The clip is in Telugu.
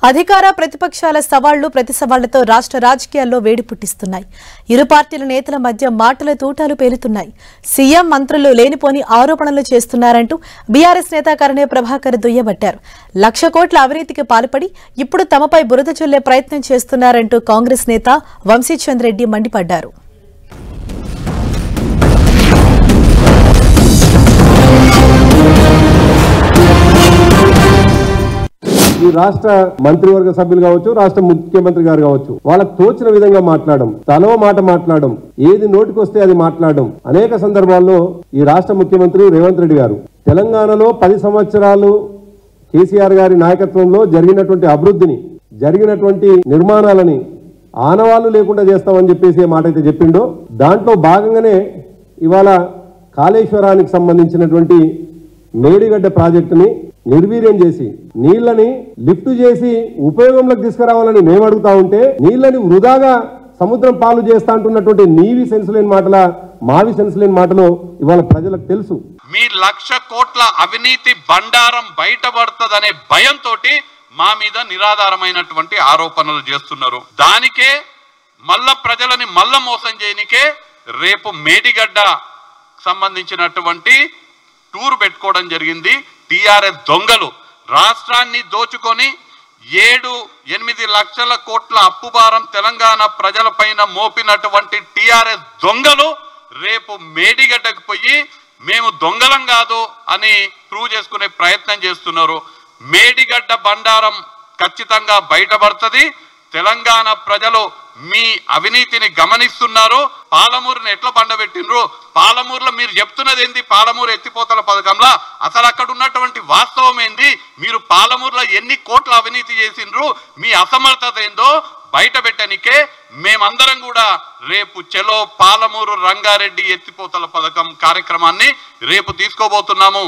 అధికార ప్రతిపక్షాల సవాళ్లు ప్రతి సవాళ్లతో రాష్ట్ర రాజకీయాల్లో వేడి పుట్టిస్తున్నాయి. ఇరు పార్టీల నేతల మధ్య మాటల తూటాలు పేలుతున్నాయి. సీఎం మంత్రులు లేనిపోని ఆరోపణలు చేస్తున్నారంటూ బీఆర్ఎస్ నేత కరణే ప్రభాకర్ దుయ్యబట్టారు. 1,00,000 కోట్ల అవినీతికి పాల్పడి ఇప్పుడు తమపై బురద చల్లే ప్రయత్నం చేస్తున్నారంటూ కాంగ్రెస్ నేత వంశీచంద్ రెడ్డి మండిపడ్డారు. ఈ రాష్ట్ర మంత్రివర్గ సభ్యులు కావచ్చు, రాష్ట్ర ముఖ్యమంత్రి గారు కావచ్చు, వాళ్ళకు తోచిన విధంగా మాట్లాడడం, తలో మాట మాట్లాడడం, ఏది నోటికొస్తే అది మాట్లాడడం. అనేక సందర్భాల్లో ఈ రాష్ట్ర ముఖ్యమంత్రి రేవంత్ రెడ్డి గారు తెలంగాణలో 10 సంవత్సరాలు కేసీఆర్ గారి నాయకత్వంలో జరిగినటువంటి అభివృద్ధిని, జరిగినటువంటి నిర్మాణాలని ఆనవాళ్లు లేకుండా చేస్తామని చెప్పేసి ఏ మాట అయితే చెప్పిండో, దాంట్లో భాగంగానే ఇవాళ కాళేశ్వరానికి సంబంధించినటువంటి మేడిగడ్డ ప్రాజెక్టుని నిర్వీర్యం చేసి నీళ్లని లిఫ్ట్ చేసి ఉపయోగంలోకి తీసుకురావాలని మేము అడుగుతా ఉంటే, నీళ్లని వృధాగా సముద్రం పాలు చేస్తా అంటున్నటువంటి నీవి సెన్స్ లేని మాటల, మావి సెన్స్ లేని మాటలు ఇవాళ ప్రజలకు తెలుసు. మీ 1,00,000 కోట్ల అవినీతి బండారం బయటపడుతుందనే భయంతో మా మీద నిరాధారమైనటువంటి ఆరోపణలు చేస్తున్నారు. దానికే మళ్ళా ప్రజలని మళ్ళా మోసం చేయనికే రేపు మేడిగడ్డ సంబంధించినటువంటి టూర్ పెట్టుకోవడం జరిగింది. టిఆర్ఎస్ దొంగలు రాష్ట్రాన్ని దోచుకొని 7-8 లక్షల కోట్ల అప్పు భారం తెలంగాణ ప్రజలపైన మోపినటువంటి టిఆర్ఎస్ దొంగలు రేపు మేడిగడ్డకు పోయి మేము దొంగలం కాదు అని ప్రూవ్ చేసుకునే ప్రయత్నం చేస్తున్నారు. మేడిగడ్డ బండారం ఖచ్చితంగా బయటపడుతుంది. తెలంగాణ ప్రజలు మీ అవినీతిని గమనిస్తున్నారు. పాలమూరుని ఎట్లా బండబెట్టినరు, పాలమూరులో మీరు చెప్తున్నది ఏంది, పాలమూరు ఎత్తిపోతల పథకంలో అసలు అక్కడ ఉన్నటువంటి వాస్తవం ఏంది, మీరు పాలమూరులో ఎన్ని కోట్ల అవినీతి చేసిండ్రు, మీ అసమర్థత ఏందో బయట పెట్టనికే మేమందరం కూడా రేపు చలో పాలమూరు రంగారెడ్డి ఎత్తిపోతల పథకం కార్యక్రమాన్ని రేపు తీసుకోబోతున్నాము.